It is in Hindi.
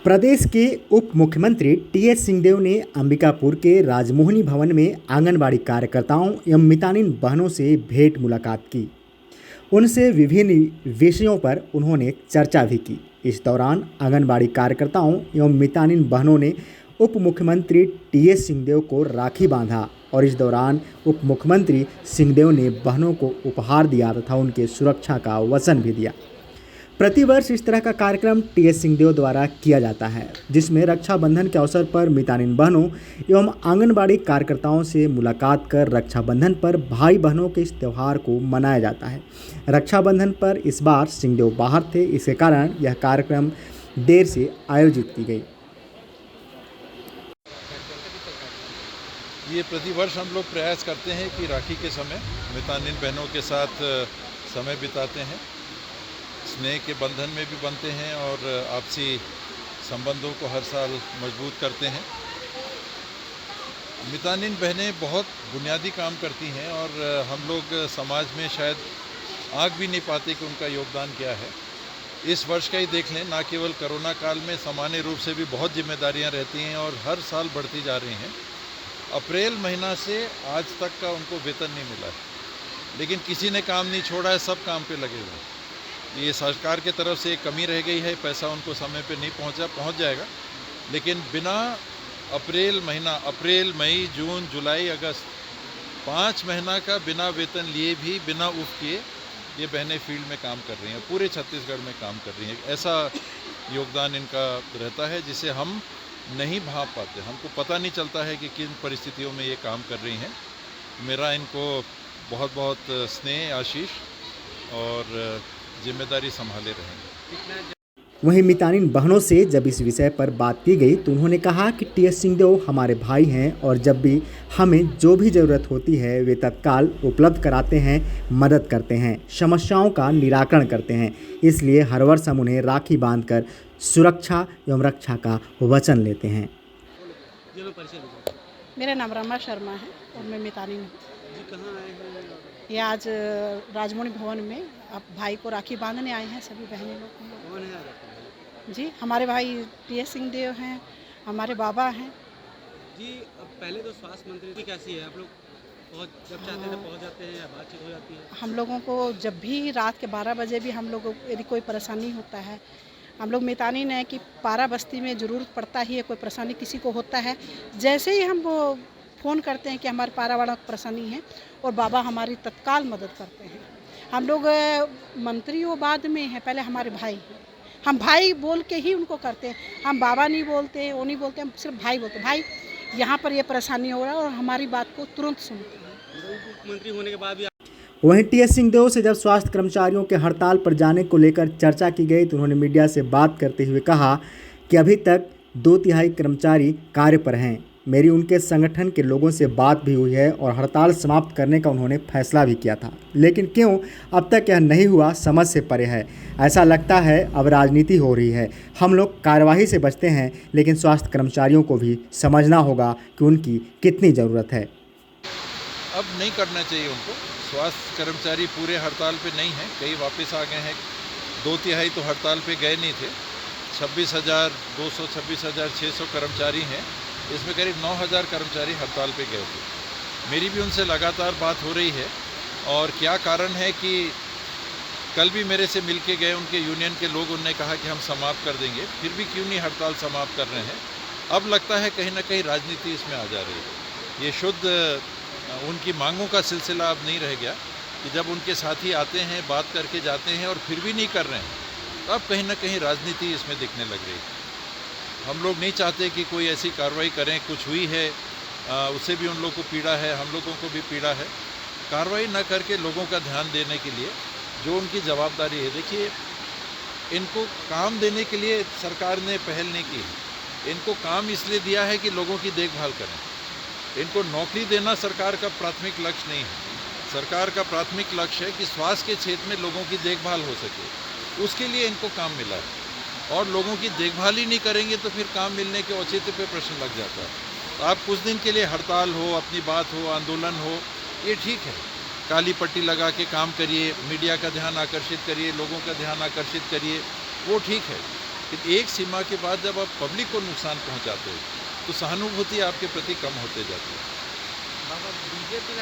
प्रदेश के उप मुख्यमंत्री टीएस सिंहदेव ने अंबिकापुर के राजमोहनी भवन में आंगनबाड़ी कार्यकर्ताओं एवं मितानिन बहनों से भेंट मुलाकात की। उनसे विभिन्न विषयों पर उन्होंने चर्चा भी की। इस दौरान आंगनबाड़ी कार्यकर्ताओं एवं मितानिन बहनों ने उप मुख्यमंत्री टीएस सिंहदेव को राखी बांधा और इस दौरान उप मुख्यमंत्री सिंहदेव ने बहनों को उपहार दिया तथा उनके सुरक्षा का वचन भी दिया। प्रतिवर्ष इस तरह का कार्यक्रम टीएस सिंहदेव द्वारा किया जाता है, जिसमें रक्षाबंधन के अवसर पर मितानिन बहनों एवं आंगनबाड़ी कार्यकर्ताओं से मुलाकात कर रक्षाबंधन पर भाई बहनों के इस त्यौहार को मनाया जाता है। रक्षाबंधन पर इस बार सिंहदेव बाहर थे, इसके कारण यह कार्यक्रम देर से आयोजित की गई। ये प्रतिवर्ष हम लोग प्रयास करते हैं कि राखी के समय मितानिन बहनों के साथ समय बिताते हैं, स्नेह के बंधन में भी बनते हैं और आपसी संबंधों को हर साल मजबूत करते हैं। मितानिन बहनें बहुत बुनियादी काम करती हैं और हम लोग समाज में शायद आँक भी नहीं पाते कि उनका योगदान क्या है। इस वर्ष का ही देख लें, ना केवल कोरोना काल में सामान्य रूप से भी बहुत जिम्मेदारियां रहती हैं और हर साल बढ़ती जा रही हैं। अप्रैल महीना से आज तक का उनको वेतन नहीं मिला है, लेकिन किसी ने काम नहीं छोड़ा है, सब काम पे लगे हुए हैं। ये सरकार के तरफ से एक कमी रह गई है, पैसा उनको समय पे नहीं पहुंच जाएगा, लेकिन बिना अप्रैल मई जून जुलाई अगस्त 5 महीना का बिना वेतन लिए भी बिना उफ किए ये बहनें फील्ड में काम कर रही हैं, पूरे छत्तीसगढ़ में काम कर रही हैं। ऐसा योगदान इनका रहता है जिसे हम नहीं भाप पाते, हमको पता नहीं चलता है कि किन परिस्थितियों में ये काम कर रही हैं। मेरा इनको बहुत बहुत स्नेह, आशीष और जिम्मेदारी संभाले रहेंगे। वहीं मितानिन बहनों से जब इस विषय पर बात की गई तो उन्होंने कहा कि टीएस सिंहदेव हमारे भाई हैं और जब भी हमें जो भी ज़रूरत होती है वे तत्काल उपलब्ध कराते हैं, मदद करते हैं, समस्याओं का निराकरण करते हैं। इसलिए हर वर्ष हम उन्हें राखी बांधकर सुरक्षा एवं रक्षा का वचन लेते हैं। मेरा नाम रमा शर्मा है और मैं मितानिन हूँ। कहाँ आए हैं? ये आज राजमोहनी भवन में आप भाई को राखी बांधने आए हैं, सभी बहनें लोग। कौन है जी? हमारे भाई टीएस सिंहदेव हैं, हमारे बाबा हैं जी। अब पहले तो स्वास्थ्य मंत्री की कैसी है, आप लोग जब चाहते हैं पहुँच जाते हैं या बातचीत हो जाती है? हम लोगों को जब भी रात के 12 बजे भी हम लोगों को यदि कोई परेशानी होता है, हम लोग मितानिन है कि पारा बस्ती में ज़रूरत पड़ता ही है, कोई परेशानी किसी को होता है, जैसे ही हम वो फ़ोन करते हैं कि हमारे पारा वाला परेशानी है और बाबा हमारी तत्काल मदद करते हैं। हम लोग मंत्री वो बाद में हैं, पहले हमारे भाई हैं। हम भाई बोल के ही उनको करते हैं, हम बाबा नहीं बोलते, वो नहीं बोलते, हम सिर्फ भाई बोलते। भाई यहाँ पर ये परेशानी हो रहा है और हमारी बात को तुरंत सुनते हैं। मुख्यमंत्री होने के बाद भी वहीं टीएस सिंहदेव से जब स्वास्थ्य कर्मचारियों के हड़ताल पर जाने को लेकर चर्चा की गई तो उन्होंने मीडिया से बात करते हुए कहा कि अभी तक 2/3 कर्मचारी कार्य पर हैं। मेरी उनके संगठन के लोगों से बात भी हुई है और हड़ताल समाप्त करने का उन्होंने फैसला भी किया था, लेकिन क्यों अब तक यह नहीं हुआ समझ से परे है। ऐसा लगता है अब राजनीति हो रही है। हम लोग कार्यवाही से बचते हैं, लेकिन स्वास्थ्य कर्मचारियों को भी समझना होगा कि उनकी कितनी ज़रूरत है। अब नहीं करना चाहिए उनको। स्वास्थ्य कर्मचारी पूरे हड़ताल पे नहीं हैं, कई वापस आ गए हैं। 2/3 तो हड़ताल पे गए नहीं थे। 26,200 26,600 कर्मचारी हैं, इसमें करीब 9,000 कर्मचारी हड़ताल पे गए थे। मेरी भी उनसे लगातार बात हो रही है और क्या कारण है कि कल भी मेरे से मिल के गए उनके यूनियन के लोग, उन्होंने कहा कि हम समाप्त कर देंगे, फिर भी क्यों नहीं हड़ताल समाप्त कर रहे हैं। अब लगता है कहीं ना कहीं राजनीति इसमें आ जा रही है। ये शुद्ध उनकी मांगों का सिलसिला अब नहीं रह गया कि जब उनके साथी आते हैं, बात करके जाते हैं और फिर भी नहीं कर रहे हैं, तो अब कहीं ना कहीं राजनीति इसमें दिखने लग रही है। हम लोग नहीं चाहते कि कोई ऐसी कार्रवाई करें, कुछ हुई है उससे भी उन लोगों को पीड़ा है, हम लोगों को भी पीड़ा है। कार्रवाई न करके लोगों का ध्यान देने के लिए जो उनकी जवाबदारी है, देखिए इनको काम देने के लिए सरकार ने पहल नहीं की है। इनको काम इसलिए दिया है कि लोगों की देखभाल करें। इनको नौकरी देना सरकार का प्राथमिक लक्ष्य नहीं है। सरकार का प्राथमिक लक्ष्य है कि स्वास्थ्य के क्षेत्र में लोगों की देखभाल हो सके, उसके लिए इनको काम मिला है। और लोगों की देखभाल ही नहीं करेंगे तो फिर काम मिलने के औचित्य पे प्रश्न लग जाता है। तो आप कुछ दिन के लिए हड़ताल हो, अपनी बात हो, आंदोलन हो, ये ठीक है। काली पट्टी लगा के काम करिए, मीडिया का ध्यान आकर्षित करिए, लोगों का ध्यान आकर्षित करिए, वो ठीक है। लेकिन एक सीमा के बाद जब आप पब्लिक को नुकसान पहुंचाते हो तो सहानुभूति आपके प्रति कम होते जाती है। बाबा बीजेपीला